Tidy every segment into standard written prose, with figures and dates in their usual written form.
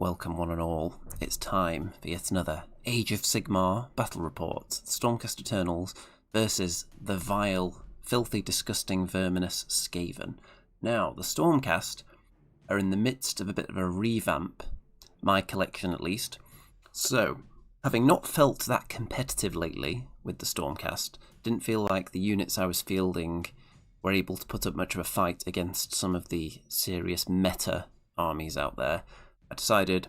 Welcome one and all. It's time for yet another Age of Sigmar battle report. Stormcast Eternals versus the vile, filthy, disgusting, verminous Skaven. Now, the Stormcast are in the midst of a bit of a revamp, my collection at least. So, having not felt that competitive lately with the Stormcast, didn't feel like the units I was fielding were able to put up much of a fight against some of the serious meta armies out there. I decided,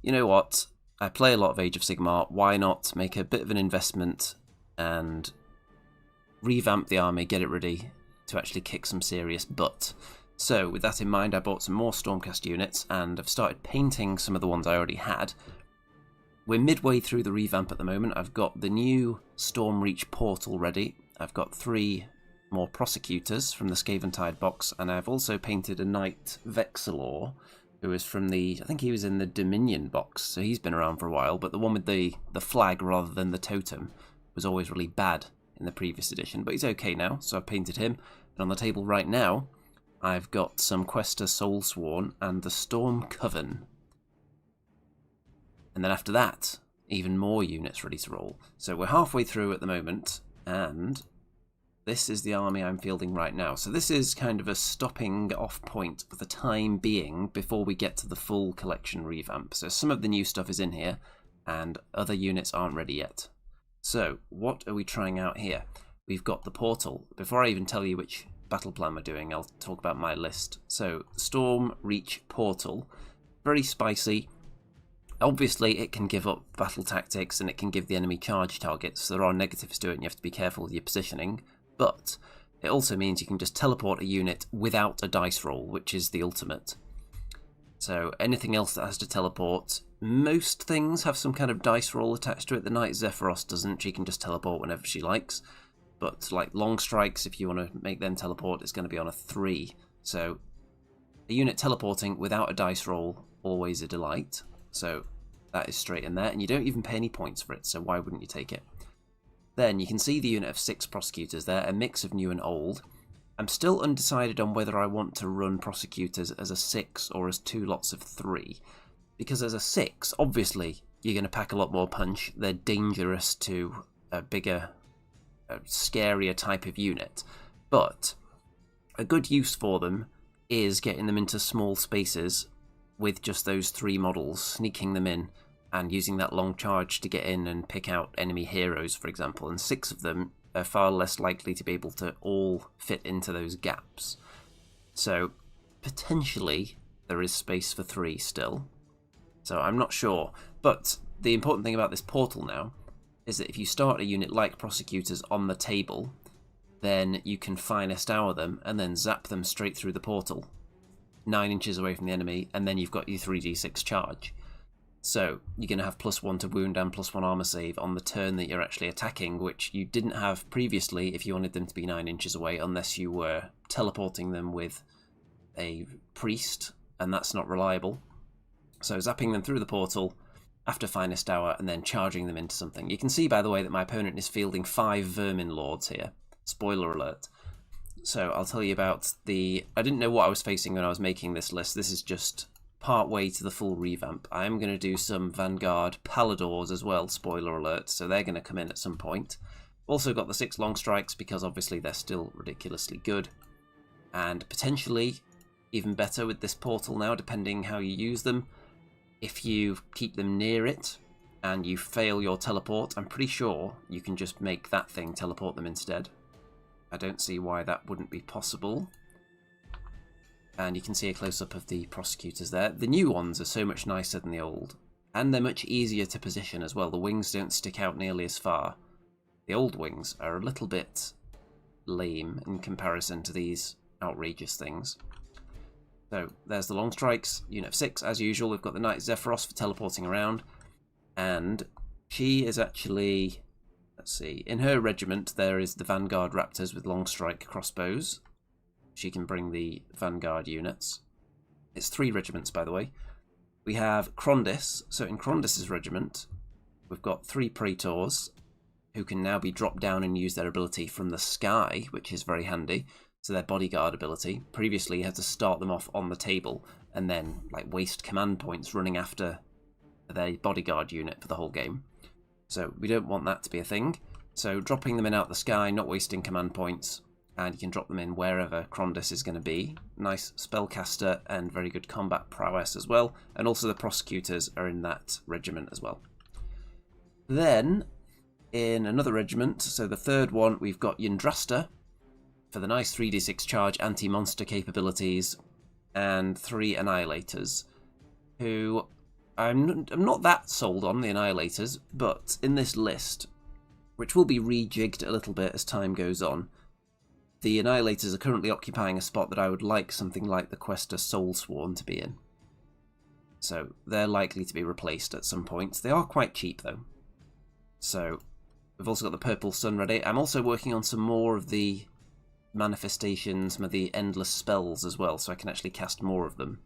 you know what, I play a lot of Age of Sigmar, why not make a bit of an investment and revamp the army, get it ready to actually kick some serious butt. So with that in mind, I bought some more Stormcast units and I've started painting some of the ones I already had. We're midway through the revamp at the moment. I've got the new Stormreach Portal ready. I've got 3 more Prosecutors from the Skaven Tide box, and I've also painted a Knight Vexilor, who is from the, I think he was in the Dominion box, so he's been around for a while, but the one with the flag rather than the totem was always really bad in the previous edition, but he's okay now, so I've painted him. And on the table right now, I've got some Questa Soulsworn and the Storm Coven. And then after that, even more units ready to roll. So we're halfway through at the moment, and this is the army I'm fielding right now. So this is kind of a stopping off point for the time being before we get to the full collection revamp. So some of the new stuff is in here and other units aren't ready yet. So what are we trying out here? We've got the portal. Before I even tell you which battle plan we're doing, I'll talk about my list. So Stormreach Portal, very spicy. Obviously, it can give up battle tactics and it can give the enemy charge targets. So there are negatives to it and you have to be careful with your positioning. But it also means you can just teleport a unit without a dice roll, which is the ultimate. So anything else that has to teleport, most things have some kind of dice roll attached to it. The Knight Zephyros doesn't. She can just teleport whenever she likes. But like long strikes, if you want to make them teleport, it's going to be on a 3. So a unit teleporting without a dice roll, always a delight. So that is straight in there, and you don't even pay any points for it, so why wouldn't you take it? Then you can see the unit of 6 Prosecutors there, a mix of new and old. I'm still undecided on whether I want to run Prosecutors as a 6 or as 2 lots of 3. Because as a 6, obviously, you're going to pack a lot more punch. They're dangerous to a bigger, scarier type of unit. But a good use for them is getting them into small spaces with just those 3 models, sneaking them in, and using that long charge to get in and pick out enemy heroes, for example. And 6 of them are far less likely to be able to all fit into those gaps. So, potentially, there is space for 3 still. So, I'm not sure. But the important thing about this portal now is that if you start a unit like Prosecutors on the table, then you can finest hour them and then zap them straight through the portal, 9 inches away from the enemy, and then you've got your 3d6 charge. So you're going to have +1 to wound and +1 armor save on the turn that you're actually attacking, which you didn't have previously if you wanted them to be 9 inches away, unless you were teleporting them with a priest, and that's not reliable. So zapping them through the portal after finest hour and then charging them into something. You can see, by the way, that my opponent is fielding 5 Vermin Lords here. Spoiler alert. So I'll tell you about I didn't know what I was facing when I was making this list. This is just part way to the full revamp. I am going to do some Vanguard Paladors as well, spoiler alert, so they're going to come in at some point. Also got the 6 long strikes because obviously they're still ridiculously good. And potentially even better with this portal now, depending how you use them. If you keep them near it and you fail your teleport, I'm pretty sure you can just make that thing teleport them instead. I don't see why that wouldn't be possible. And you can see a close-up of the Prosecutors there. The new ones are so much nicer than the old. And they're much easier to position as well. The wings don't stick out nearly as far. The old wings are a little bit lame in comparison to these outrageous things. So there's the long strikes. Unit of 6, as usual. We've got the Knight Zephyros for teleporting around. And she is actually, let's see, in her regiment there is the Vanguard Raptors with long strike crossbows. She can bring the Vanguard units. It's 3 regiments, by the way. We have Krondis. So in Krondis's regiment, we've got 3 Praetors, who can now be dropped down and use their ability from the sky, which is very handy. So their bodyguard ability. Previously, you had to start them off on the table, and then like waste command points running after their bodyguard unit for the whole game. So we don't want that to be a thing. So dropping them in out the sky, not wasting command points, and you can drop them in wherever Krondys is going to be. Nice spellcaster and very good combat prowess as well. And also the prosecutors are in that regiment as well. Then, in another regiment, so the third one, we've got Yndrasta for the nice 3d6 charge anti-monster capabilities, and 3 Annihilators, who I'm not that sold on, the Annihilators, but in this list, which will be rejigged a little bit as time goes on, the Annihilators are currently occupying a spot that I would like something like the Questa Soulsworn to be in. So they're likely to be replaced at some point. They are quite cheap though. So we've also got the Purple Sun ready. I'm also working on some more of the manifestations, some of the endless spells as well, so I can actually cast more of them.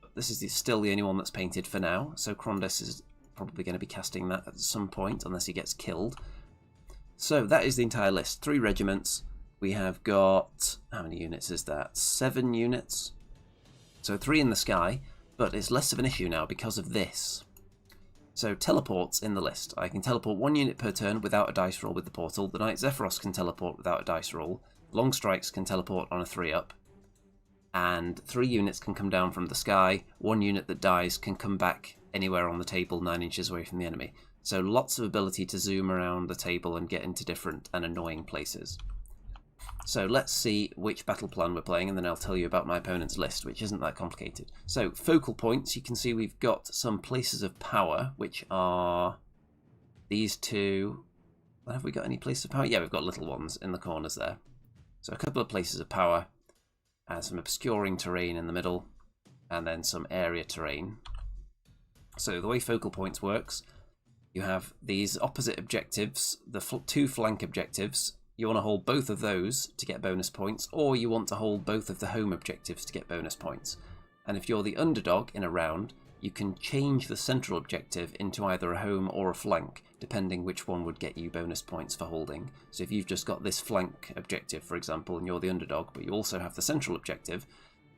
But this is still the only one that's painted for now, so Krondys is probably going to be casting that at some point, unless he gets killed. So that is the entire list. 3 regiments. We have got, how many units is that? 7 units. So 3 in the sky, but it's less of an issue now because of this. So teleports in the list. I can teleport 1 unit per turn without a dice roll with the portal. The Knight Zephyros can teleport without a dice roll. Long Strikes can teleport on a 3-up. And 3 units can come down from the sky. 1 unit that dies can come back anywhere on the table 9 inches away from the enemy. So lots of ability to zoom around the table and get into different and annoying places. So let's see which battle plan we're playing, and then I'll tell you about my opponent's list, which isn't that complicated. So, focal points, you can see we've got some places of power, which are these 2. Have we got any places of power? Yeah, we've got little ones in the corners there. So a couple of places of power, and some obscuring terrain in the middle, and then some area terrain. So the way focal points works, you have these opposite objectives, the 2 flank objectives. You want to hold both of those to get bonus points, or you want to hold both of the home objectives to get bonus points. And if you're the underdog in a round, you can change the central objective into either a home or a flank, depending which one would get you bonus points for holding. So if you've just got this flank objective, for example, and you're the underdog, but you also have the central objective,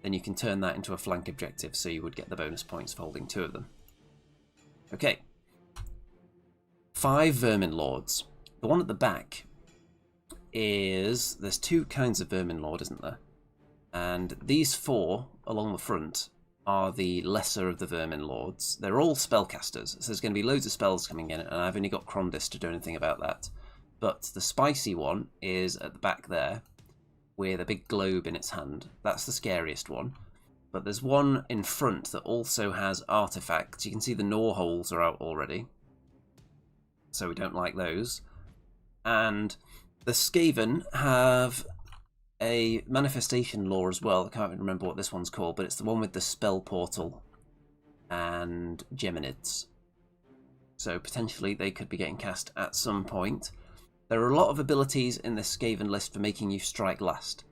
then you can turn that into a flank objective, so you would get the bonus points for holding 2 of them. Okay. 5 Vermin Lords. The one at the back is, there's 2 kinds of Vermin Lord, isn't there? And these 4 along the front are the lesser of the Vermin Lords. They're all spellcasters, so there's going to be loads of spells coming in, and I've only got Krondys to do anything about that. But the spicy one is at the back there, with a big globe in its hand. That's the scariest one. But there's one in front that also has artifacts. You can see the gnaw holes are out already, so we don't like those. And the Skaven have a manifestation lore as well. I can't even remember what this one's called, but it's the one with the spell portal and geminids. So potentially they could be getting cast at some point. There are a lot of abilities in this Skaven list for making you strike last.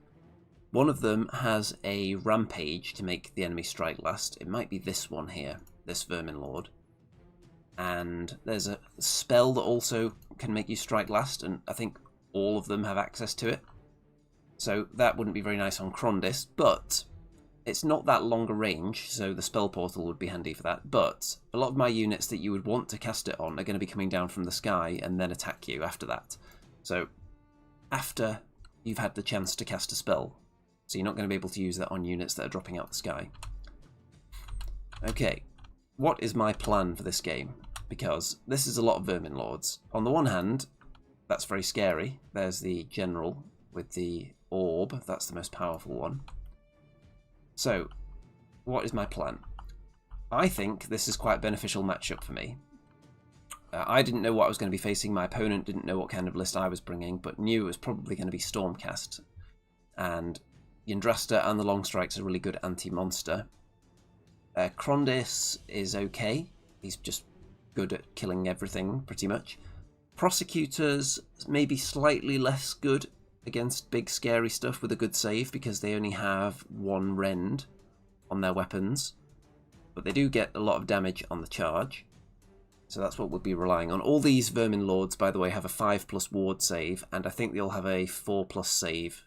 One of them has a rampage to make the enemy strike last. It might be this one here, this Vermin Lord. And there's a spell that also can make you strike last, and I think all of them have access to it. So that wouldn't be very nice on Krondys, but it's not that long a range, so the spell portal would be handy for that. But a lot of my units that you would want to cast it on are going to be coming down from the sky and then attack you after that. So after you've had the chance to cast a spell, so you're not going to be able to use that on units that are dropping out the sky. Okay, what is my plan for this game? Because this is a lot of Vermin Lords. On the one hand, that's very scary. There's the general with the orb. That's the most powerful one. So, what is my plan? I think this is quite a beneficial matchup for me. I didn't know what I was going to be facing. My opponent didn't know what kind of list I was bringing, but knew it was probably going to be Stormcast. And Yndrasta and the Long Strikes are really good anti-monster. Krondys is okay. He's just good at killing everything, pretty much. Prosecutors maybe slightly less good against big scary stuff with a good save, because they only have 1 rend on their weapons. But they do get a lot of damage on the charge. So that's what we'll be relying on. All these Vermin Lords, by the way, have a 5+ ward save, and I think they'll have a 4+ save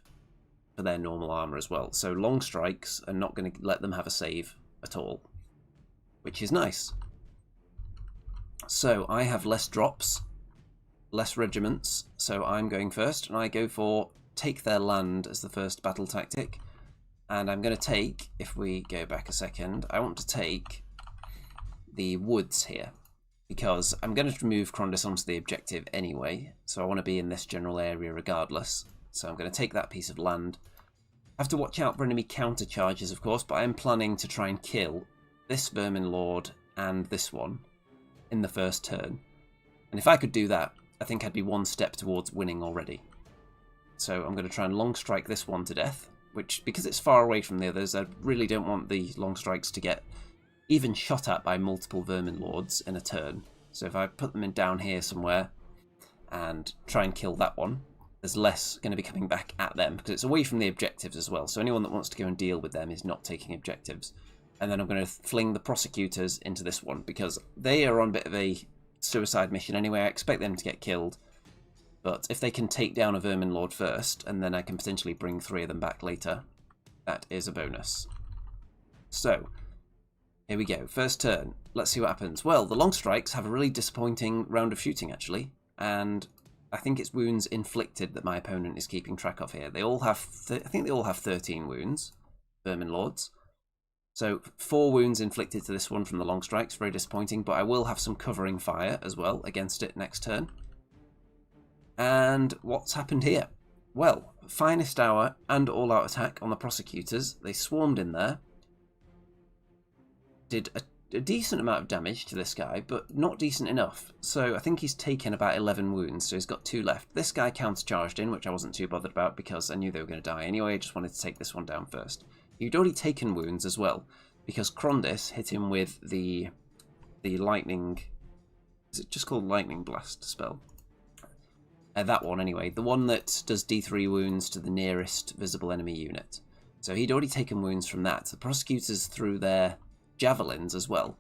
for their normal armour as well. So Long Strikes are not going to let them have a save at all, which is nice. So I have less drops, less regiments, so I'm going first, and I go for take their land as the first battle tactic. And I'm going to take, if we go back a second, I want to take the woods here, because I'm going to move Crondis onto the objective anyway, so I want to be in this general area regardless. So I'm going to take that piece of land. I have to watch out for enemy counter charges, of course, but I'm planning to try and kill this Vermin Lord and this one in the first turn. And if I could do that, I think I'd be one step towards winning already. So I'm going to try and long strike this one to death, which, because it's far away from the others, I really don't want the long strikes to get even shot at by multiple Vermin Lords in a turn. So if I put them in down here somewhere and try and kill that one, there's less going to be coming back at them, because it's away from the objectives as well. So anyone that wants to go and deal with them is not taking objectives. And then I'm going to fling the prosecutors into this one, because they are on a bit of a suicide mission anyway. I expect them to get killed. But if they can take down a Vermin Lord first, and then I can potentially bring 3 of them back later, that is a bonus. So, here we go. First turn. Let's see what happens. Well, the long strikes have a really disappointing round of shooting, actually. And I think it's wounds inflicted that my opponent is keeping track of here. They all have, I think they all have 13 wounds, Vermin Lords. So 4 wounds inflicted to this one from the long strikes, very disappointing, but I will have some covering fire as well against it next turn. And what's happened here? Well, finest hour and all-out attack on the prosecutors. They swarmed in there. Did a decent amount of damage to this guy, but not decent enough. So I think he's taken about 11 wounds, so he's got 2 left. This guy counter-charged in, which I wasn't too bothered about because I knew they were going to die anyway. I just wanted to take this one down first. He'd already taken wounds as well, because Crondis hit him with the lightning... Is it just called Lightning Blast spell? That one anyway, the one that does D3 wounds to the nearest visible enemy unit. So he'd already taken wounds from that. The prosecutors threw their javelins as well,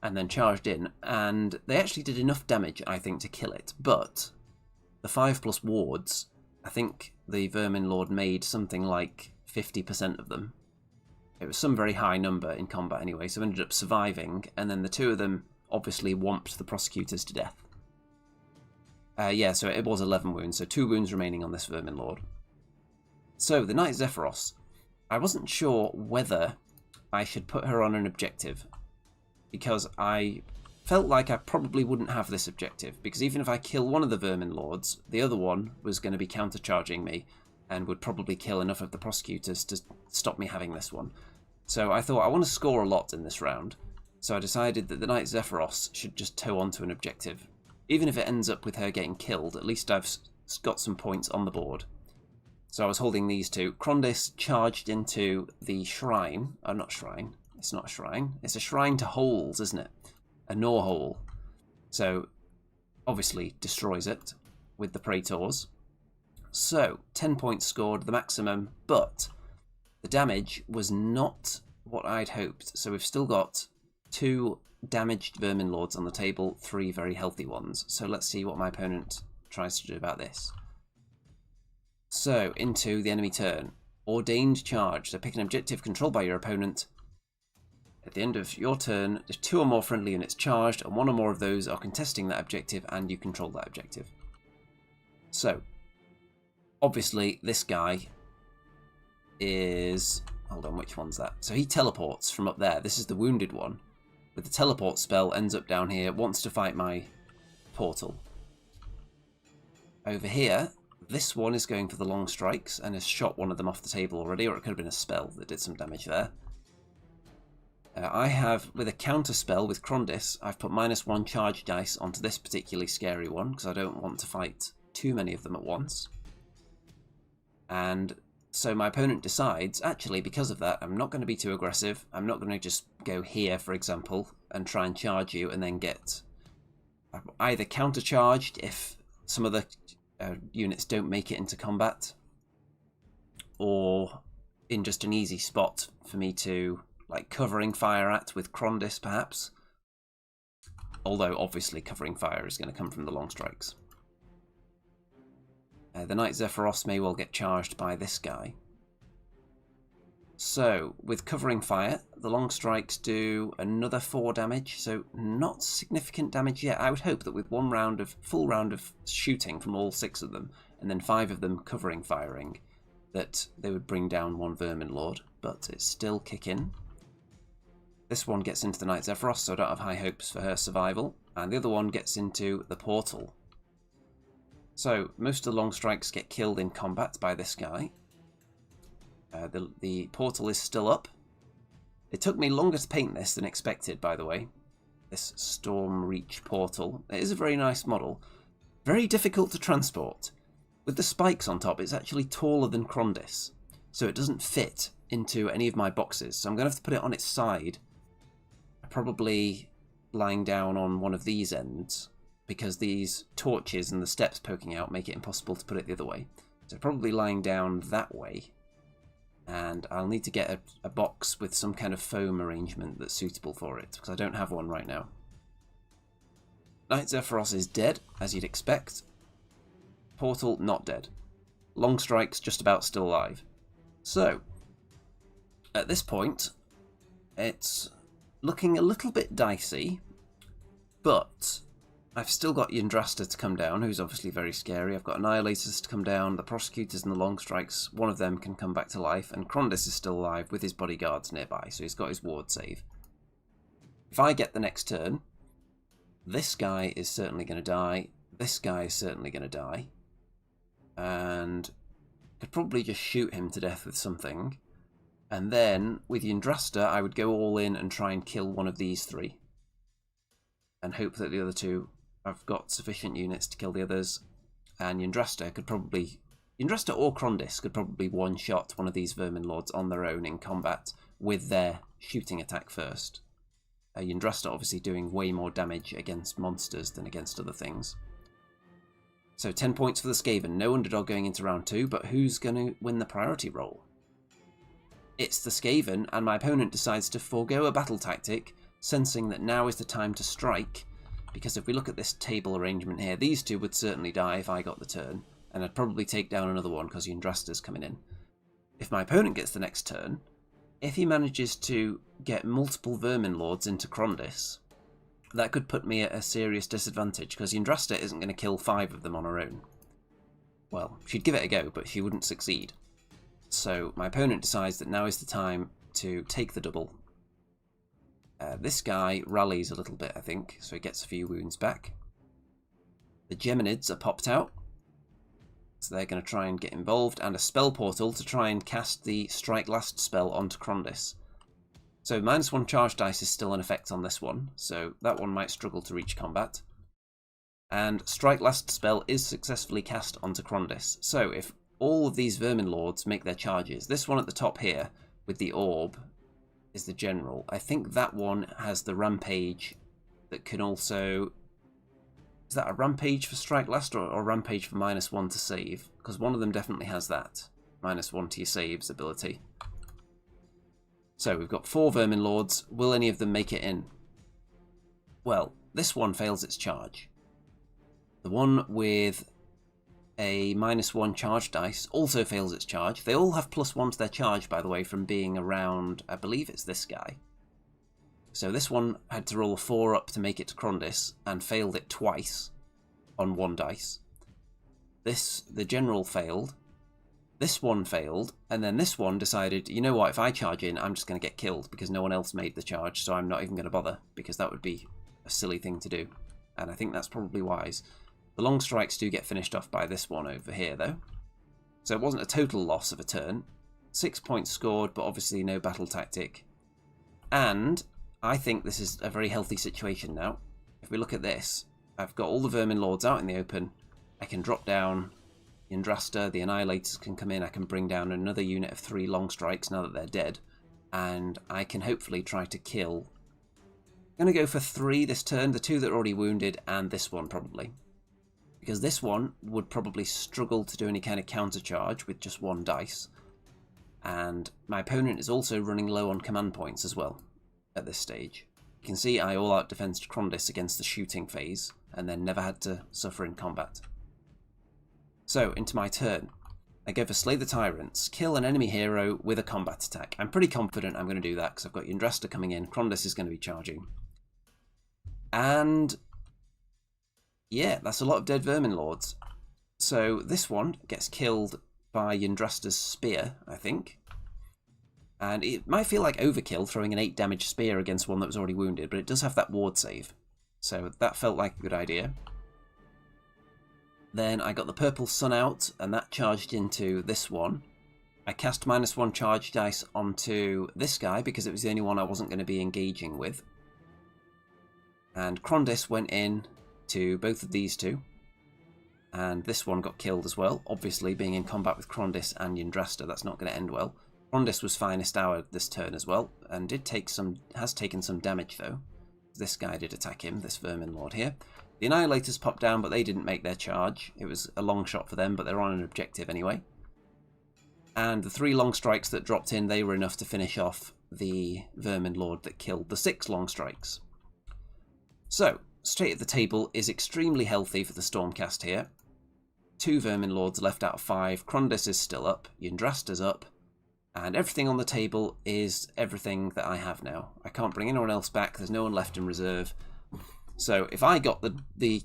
and then charged in, and they actually did enough damage, I think, to kill it. But the 5+ wards, I think the Vermin Lord made something like 50% of them. It was some very high number in combat anyway, so ended up surviving, and then the 2 of them obviously whomped the prosecutors to death. Yeah, so it was 11 wounds, so 2 wounds remaining on this Vermin Lord. So, the Knight Zephyros. I wasn't sure whether I should put her on an objective, because I felt like I probably wouldn't have this objective, because even if I kill one of the Vermin Lords, the other one was going to be countercharging me, and would probably kill enough of the prosecutors to stop me having this one. So I thought I want to score a lot in this round, so I decided that the Knight Zephyros should just tow onto an objective. Even if it ends up with her getting killed, at least I've got some points on the board. So I was holding these 2. Crondis charged into the shrine. Oh, not shrine. It's not a shrine. It's a shrine to holes, isn't it? A Nor hole. So, obviously, destroys it with the Praetors. So, 10 points scored, the maximum, but the damage was not what I'd hoped. So we've still got 2 damaged Vermin Lords on the table, 3 very healthy ones. So let's see what my opponent tries to do about this. So, into the enemy turn. Ordained charge. So pick an objective controlled by your opponent. At the end of your turn, if 2 or more friendly units charged, and 1 or more of those are contesting that objective, and you control that objective. So, obviously, this guy is... Hold on, which one's that? So he teleports from up there. This is the wounded one. With the teleport spell, ends up down here, wants to fight my portal. Over here, this one is going for the long strikes and has shot one of them off the table already, or it could have been a spell that did some damage there. I have, with a counter spell with Crondis, I've put -1 charge dice onto this particularly scary one, because I don't want to fight too many of them at once. And so my opponent decides, actually, because of that, I'm not going to be too aggressive. I'm not going to just go here, for example, and try and charge you and then get either counter-charged if some of the units don't make it into combat, or in just an easy spot for me to, like, covering fire at with Crondis, perhaps. Although, obviously, covering fire is going to come from the long strikes. The Knight Zephyros may well get charged by this guy. So, with covering fire, the long strikes do another 4 damage, so not significant damage yet. I would hope that with one full round of shooting from all 6 of them, and then 5 of them covering firing, that they would bring down 1 Vermin Lord, but it's still kicking. This one gets into the Knight Zephyros, so I don't have high hopes for her survival, and the other one gets into the portal. So, most of the long strikes get killed in combat by this guy. The portal is still up. It took me longer to paint this than expected, by the way. This Stormreach Portal. It is a very nice model. Very difficult to transport. With the spikes on top, it's actually taller than Krondys, so it doesn't fit into any of my boxes. So I'm going to have to put it on its side, probably lying down on one of these ends, because these torches and the steps poking out make it impossible to put it the other way. So probably lying down that way. And I'll need to get a box with some kind of foam arrangement that's suitable for it, because I don't have one right now. Knight Zephyros is dead, as you'd expect. Portal, not dead. Long strikes, just about still alive. So, at this point, it's looking a little bit dicey, but I've still got Yndrasta to come down, who's obviously very scary. I've got Annihilators to come down, the Prosecutors and the Long Strikes, one of them can come back to life, and Krondys is still alive with his bodyguards nearby, so he's got his ward save. If I get the next turn, this guy is certainly going to die, this guy is certainly going to die, and I could probably just shoot him to death with something, and then with Yndrasta I would go all in and try and kill one of these 3, and hope that the other 2... I've got sufficient units to kill the others, and Yndrasta or Krondys could probably one-shot one of these Vermin Lords on their own in combat with their shooting attack first. Yndrasta obviously doing way more damage against monsters than against other things. So 10 points for the Skaven. No underdog going into round 2, but who's going to win the priority roll? It's the Skaven, and my opponent decides to forego a battle tactic, sensing that now is the time to strike. Because if we look at this table arrangement here, these 2 would certainly die if I got the turn, and I'd probably take down another one because Yndrasta's coming in. If my opponent gets the next turn, if he manages to get multiple Vermin Lords into Krondys, that could put me at a serious disadvantage, because Yndrasta isn't going to kill 5 of them on her own. Well, she'd give it a go, but she wouldn't succeed. So my opponent decides that now is the time to take the double. This guy rallies a little bit, I think, so he gets a few wounds back. The Geminids are popped out, so they're going to try and get involved, and a spell portal to try and cast the Strike Last spell onto Krondys. So -1 charge dice is still in effect on this one, so that one might struggle to reach combat. And Strike Last spell is successfully cast onto Krondys. So if all of these Vermin Lords make their charges, this one at the top here with the orb is the general. I think that one has the rampage that can also... Is that a rampage for Strike Last or rampage for -1 to save? Because one of them definitely has that. -1 to your saves ability. So we've got 4 Vermin Lords. Will any of them make it in? Well, this one fails its charge. The one with a -1 charge dice also fails its charge. They all have +1 to their charge, by the way, from being around, I believe it's this guy. So this one had to roll a 4 up to make it to Krondys, and failed it twice on 1 dice. The general failed. This one failed, and then this one decided, you know what, if I charge in, I'm just going to get killed, because no one else made the charge, so I'm not even going to bother, because that would be a silly thing to do. And I think that's probably wise. The long strikes do get finished off by this one over here, though. So it wasn't a total loss of a turn. 6 points scored, but obviously no battle tactic. And I think this is a very healthy situation now. If we look at this, I've got all the Vermin Lords out in the open. I can drop down Yndrasta, the Annihilators can come in, I can bring down another unit of 3 long strikes now that they're dead. And I can hopefully try to kill... I'm going to go for 3 this turn, the 2 that are already wounded, and this one probably. Because this one would probably struggle to do any kind of counter charge with just 1 dice. And my opponent is also running low on command points as well at this stage. You can see I all-out defensed Krondys against the shooting phase, and then never had to suffer in combat. So, into my turn. I go for Slay the Tyrants. Kill an enemy hero with a combat attack. I'm pretty confident I'm going to do that because I've got Yndrasta coming in. Krondys is going to be charging. And yeah, that's a lot of dead Vermin Lords. So this one gets killed by Yndrasta's spear, I think. And it might feel like overkill throwing an 8 damage spear against one that was already wounded, but it does have that ward save. So that felt like a good idea. Then I got the purple sun out, and that charged into this one. I cast -1 charge dice onto this guy because it was the only one I wasn't going to be engaging with. And Krondys went in to both of these two. And this one got killed as well. Obviously, being in combat with Krondys and Yndrasta, that's not going to end well. Krondys was finest hour this turn as well, and has taken some damage though. This guy did attack him, this Vermin Lord here. The Annihilators popped down, but they didn't make their charge. It was a long shot for them, but they're on an objective anyway. And the 3 long strikes that dropped in, they were enough to finish off the Vermin Lord that killed the 6 long strikes. So, state of the table is extremely healthy for the Stormcast here. 2 Vermin Lords left out of 5. Krondys is still up. Yndrasta's up. And everything on the table is everything that I have now. I can't bring anyone else back. There's no one left in reserve. So if I got the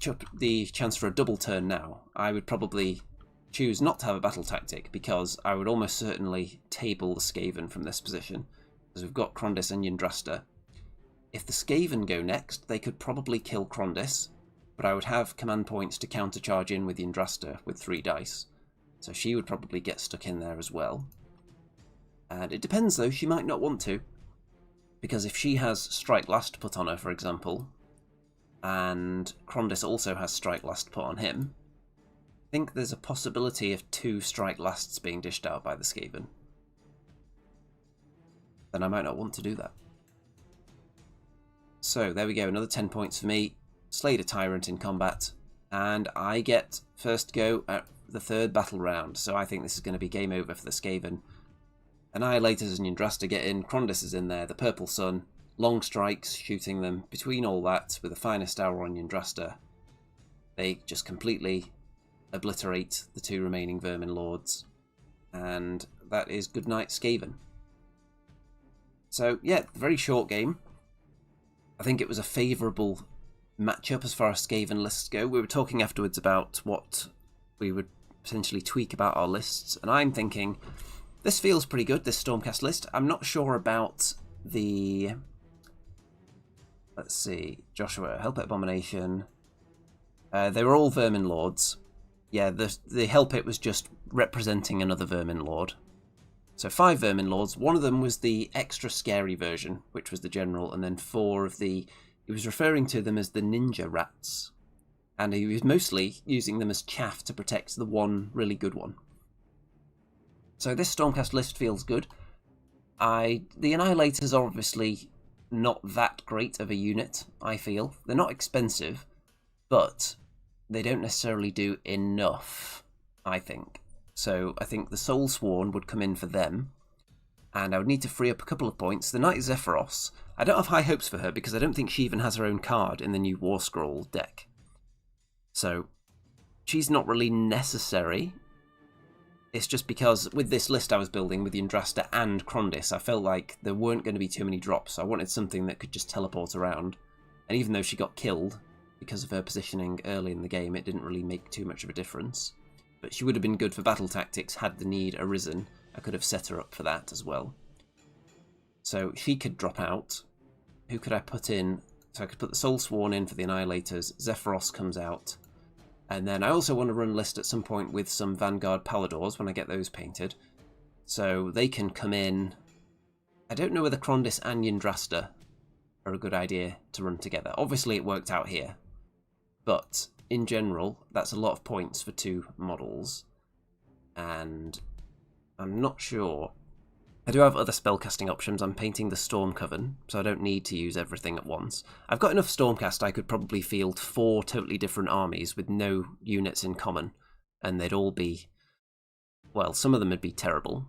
chance for a double turn now, I would probably choose not to have a battle tactic because I would almost certainly table the Skaven from this position. Because we've got Krondys and Yndrasta. If the Skaven go next, they could probably kill Krondys, but I would have command points to countercharge in with Yndrasta with 3 dice. So she would probably get stuck in there as well. And it depends though, she might not want to. Because if she has Strike Last put on her, for example, and Krondys also has Strike Last put on him, I think there's a possibility of 2 Strike Lasts being dished out by the Skaven. Then I might not want to do that. So there we go, another 10 points for me. Slayed a Tyrant in combat, and I get first go at the 3rd battle round, so I think this is going to be game over for the Skaven. Annihilators and Yndrasta get in, Krondys is in there, the Purple Sun, long strikes, shooting them. Between all that, with the finest hour on Yndrasta, they just completely obliterate the 2 remaining Vermin Lords, and that is goodnight Skaven. So yeah, very short game. I think it was a favourable matchup as far as Skaven lists go. We were talking afterwards about what we would potentially tweak about our lists, and I'm thinking this feels pretty good, this Stormcast list. I'm not sure about the... Let's see. Joshua, Help It Abomination. They were all Vermin Lords. Yeah, the Help It was just representing another Vermin Lord. So 5 Vermin Lords. One of them was the extra scary version, which was the General, and then 4 of the... He was referring to them as the Ninja Rats. And he was mostly using them as chaff to protect the one really good one. So this Stormcast list feels good. The Annihilators are obviously not that great of a unit, I feel. They're not expensive, but they don't necessarily do enough, I think. So I think the Soul Sworn would come in for them, and I would need to free up a couple of points. The Knight Zephyros, I don't have high hopes for her because I don't think she even has her own card in the new War Scroll deck. So she's not really necessary. It's just because with this list I was building with Yndrasta and Krondys, I felt like there weren't going to be too many drops. I wanted something that could just teleport around. And even though she got killed because of her positioning early in the game, it didn't really make too much of a difference. But she would have been good for battle tactics had the need arisen. I could have set her up for that as well. So she could drop out. Who could I put in? So I could put the Soul Sworn in for the Annihilators. Zephyros comes out. And then I also want to run a list at some point with some Vanguard Paladors when I get those painted. So they can come in. I don't know whether Krondys and Yndrasta are a good idea to run together. Obviously it worked out here. But in general, that's a lot of points for 2 models. And I'm not sure. I do have other spellcasting options. I'm painting the Storm Coven, so I don't need to use everything at once. I've got enough Stormcast I could probably field 4 totally different armies with no units in common, and they'd all be... Well, some of them would be terrible,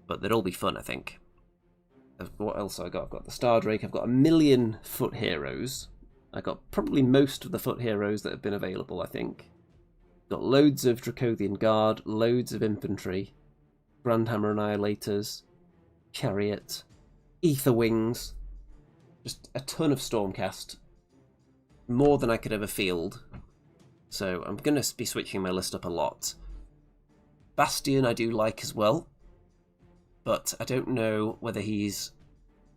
but they'd all be fun, I think. What else have I got? I've got the Stardrake, I've got a million foot heroes. I got probably most of the foot heroes that have been available, I think. Got loads of Dracothian Guard, loads of infantry, Grandhammer Annihilators, Chariot, Ether Wings, just a ton of Stormcast, more than I could ever field. So I'm going to be switching my list up a lot. Bastion I do like as well, but I don't know whether he's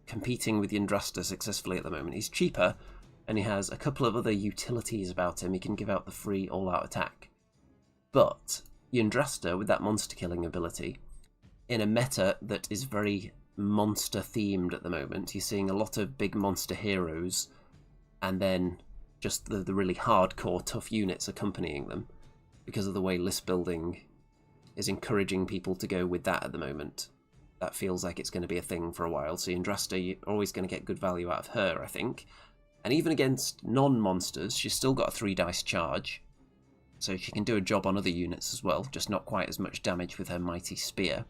competing with Yndrasta successfully at the moment. He's cheaper, and he has a couple of other utilities about him. He can give out the free all-out attack. But Yndrasta, with that monster-killing ability, in a meta that is very monster-themed at the moment, you're seeing a lot of big monster heroes, and then just the really hardcore, tough units accompanying them, because of the way list building is encouraging people to go with that at the moment. That feels like it's going to be a thing for a while, so Yndrasta, you're always going to get good value out of her, I think. And even against non-monsters, she's still got a 3 dice charge, so she can do a job on other units as well, just not quite as much damage with her mighty spear.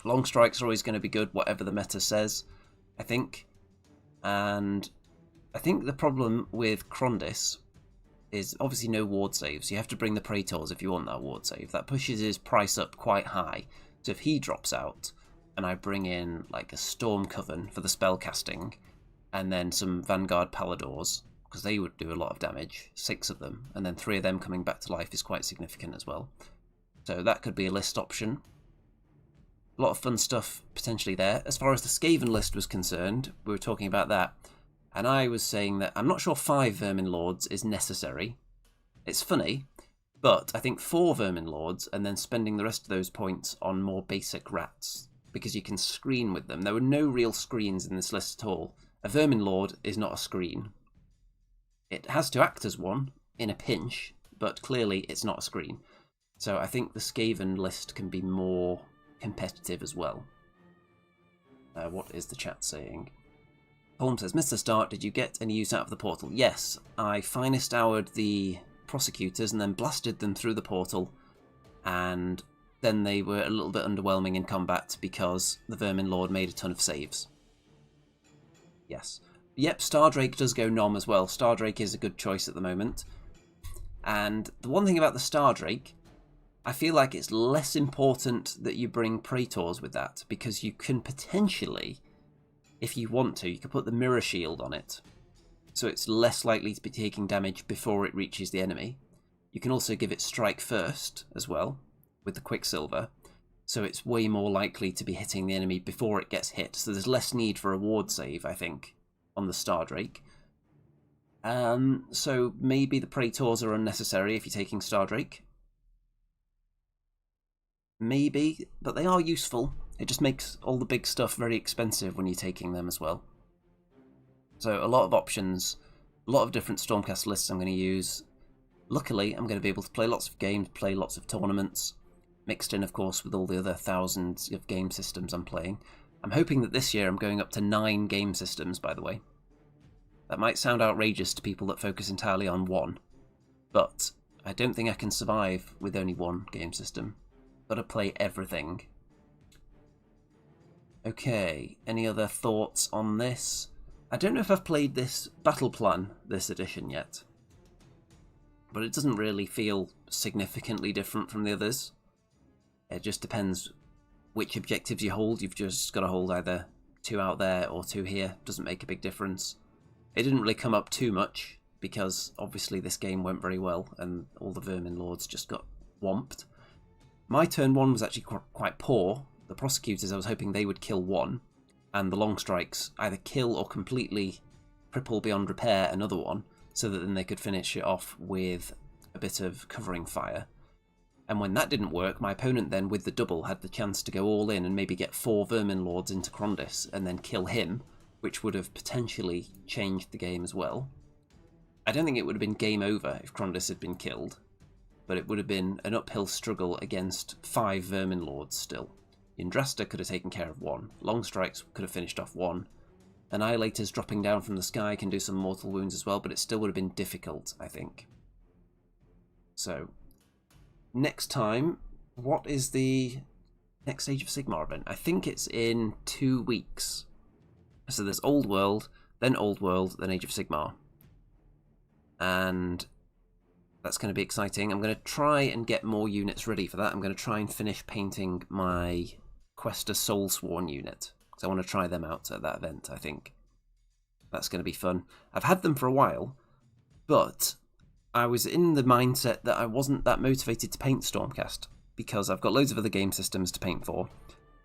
Long strikes are always going to be good, whatever the meta says, I think. And I think the problem with Krondys is obviously no ward saves. You have to bring the Praetors if you want that ward save. That pushes his price up quite high. So if he drops out, and I bring in like a Storm Coven for the spell casting, and then some Vanguard Paladors, because they would do a lot of damage, 6 of them, and then 3 of them coming back to life is quite significant as well. So that could be a list option. A lot of fun stuff potentially there. As far as the Skaven list was concerned, we were talking about that, and I was saying that I'm not sure 5 Vermin Lords is necessary. It's funny, but I think 4 Vermin Lords, and then spending the rest of those points on more basic rats, because you can screen with them. There were no real screens in this list at all. A Vermin Lord is not a screen. It has to act as one in a pinch, but clearly it's not a screen. So I think the Skaven list can be more competitive as well. What is the chat saying? Holm says, Mr. Stark, did you get any use out of the portal? Yes, I finest houred the prosecutors and then blasted them through the portal, and then they were a little bit underwhelming in combat because the Vermin Lord made a ton of saves. Yes. Yep, Stardrake does go nom as well. Stardrake is a good choice at the moment. And the one thing about the Stardrake, I feel like it's less important that you bring Praetors with that, because you can potentially, if you want to, you can put the Mirror Shield on it, so it's less likely to be taking damage before it reaches the enemy. You can also give it Strike First as well, with the Quicksilver, so it's way more likely to be hitting the enemy before it gets hit, so there's less need for a ward save, I think, on the Stardrake. So maybe the Praetors are unnecessary if you're taking Stardrake. Maybe, but they are useful. It just makes all the big stuff very expensive when you're taking them as well. So a lot of options, a lot of different Stormcast lists I'm going to use. Luckily, I'm going to be able to play lots of games, play lots of tournaments, mixed in, of course, with all the other thousands of game systems I'm playing. I'm hoping that this year I'm going up to 9 game systems, by the way. That might sound outrageous to people that focus entirely on one, but I don't think I can survive with only one game system. Got to play everything. Okay, any other thoughts on this? I don't know if I've played this battle plan, this edition, yet, but it doesn't really feel significantly different from the others. It just depends which objectives you hold. You've just got to hold either 2 out there or 2 here. Doesn't make a big difference. It didn't really come up too much, because obviously this game went very well and all the Vermin Lords just got whomped. My turn 1 was actually quite poor. The prosecutors, I was hoping they would kill 1, and the long strikes either kill or completely cripple beyond repair another one, so that then they could finish it off with a bit of covering fire. And when that didn't work, my opponent then, with the double, had the chance to go all in and maybe get 4 Vermin Lords into Krondys and then kill him, which would have potentially changed the game as well. I don't think it would have been game over if Krondys had been killed, but it would have been an uphill struggle against 5 Vermin Lords still. Yndrasta could have taken care of 1, Long Strikes could have finished off 1, Annihilators dropping down from the sky can do some mortal wounds as well, but it still would have been difficult, I think. So, next time, what is the next Age of Sigmar event? I think it's in 2 weeks. So there's Old World, then Age of Sigmar. And That's going to be exciting. I'm going to try and get more units ready for that. I'm going to try and finish painting my Questa Soulsworn unit, because I want to try them out at that event, I think. That's going to be fun. I've had them for a while, but I was in the mindset that I wasn't that motivated to paint Stormcast, because I've got loads of other game systems to paint for,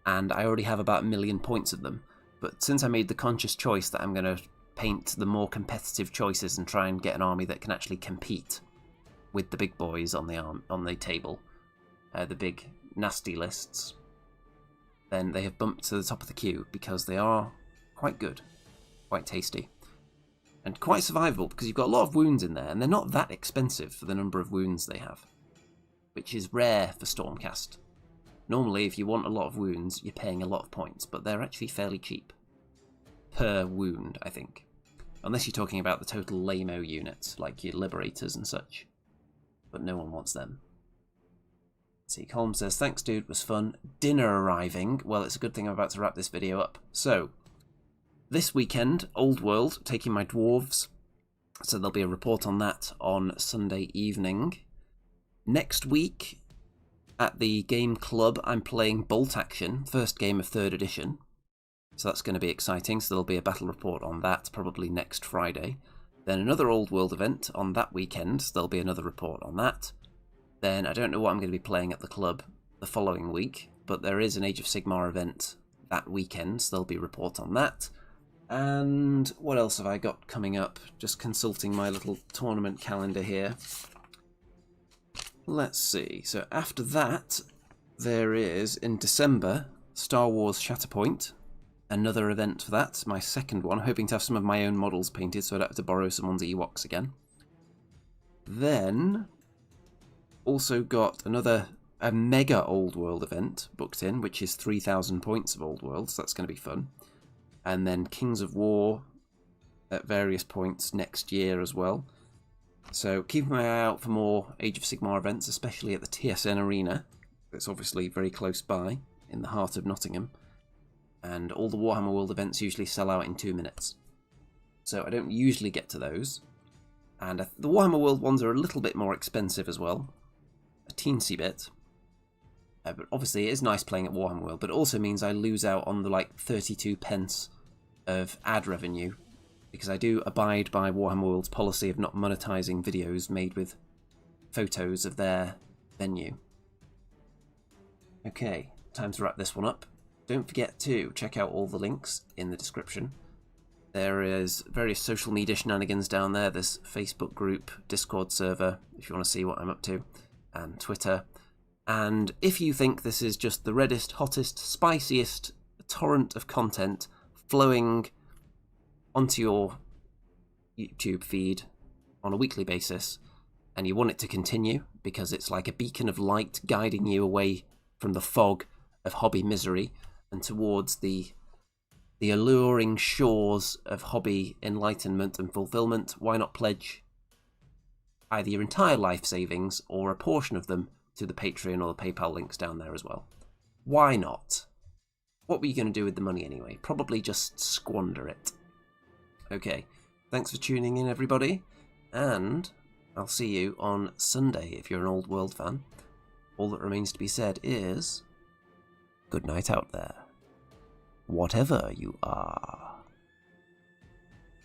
and I already have about 1 million points of them. But since I made the conscious choice that I'm going to paint the more competitive choices and try and get an army that can actually compete with the big boys on the table, the big nasty lists, then they have bumped to the top of the queue because they are quite good, quite tasty, and quite survivable because you've got a lot of wounds in there, and they're not that expensive for the number of wounds they have, which is rare for Stormcast. Normally, if you want a lot of wounds, you're paying a lot of points, but they're actually fairly cheap per wound, I think. Unless you're talking about the total lame-o units, like your Liberators and such. But no one wants them. Let's see, Colm says, thanks dude, was fun. Dinner arriving. Well, it's a good thing I'm about to wrap this video up. So, this weekend, Old World, taking my dwarves. So there'll be a report on that on Sunday evening. Next week, at the game club, I'm playing Bolt Action, first game of 3rd edition. So that's going to be exciting, so there'll be a battle report on that, probably next Friday. Then another Old World event on that weekend, so there'll be another report on that. Then I don't know what I'm going to be playing at the club the following week, but there is an Age of Sigmar event that weekend, so there'll be a report on that. And what else have I got coming up? Just consulting my little tournament calendar here. Let's see, so after that, there is, in December, Star Wars Shatterpoint. Another event for that, my second one. I'm hoping to have some of my own models painted so I don't have to borrow someone's Ewoks again. Then, also got a mega Old World event booked in, which is 3,000 points of Old World, so that's going to be fun. And then Kings of War at various points next year as well. So keep my eye out for more Age of Sigmar events, especially at the TSN Arena. It's obviously very close by, in the heart of Nottingham. And all the Warhammer World events usually sell out in 2 minutes. So I don't usually get to those. And the Warhammer World ones are a little bit more expensive as well. A teensy bit. But obviously it is nice playing at Warhammer World, but it also means I lose out on the 32 pence of ad revenue. Because I do abide by Warhammer World's policy of not monetizing videos made with photos of their venue. Okay, time to wrap this one up. Don't forget to check out all the links in the description. There is various social media shenanigans down there. There's Facebook group, Discord server, if you want to see what I'm up to, and Twitter. And if you think this is just the reddest, hottest, spiciest torrent of content flowing onto your YouTube feed on a weekly basis, and you want it to continue because it's like a beacon of light guiding you away from the fog of hobby misery and towards the alluring shores of hobby enlightenment and fulfillment, why not pledge either your entire life savings or a portion of them to the Patreon or the PayPal links down there as well? Why not? What were you going to do with the money anyway? Probably just squander it. Okay, thanks for tuning in everybody, and I'll see you on Sunday if you're an Old World fan. All that remains to be said is, good night out there, whatever you are.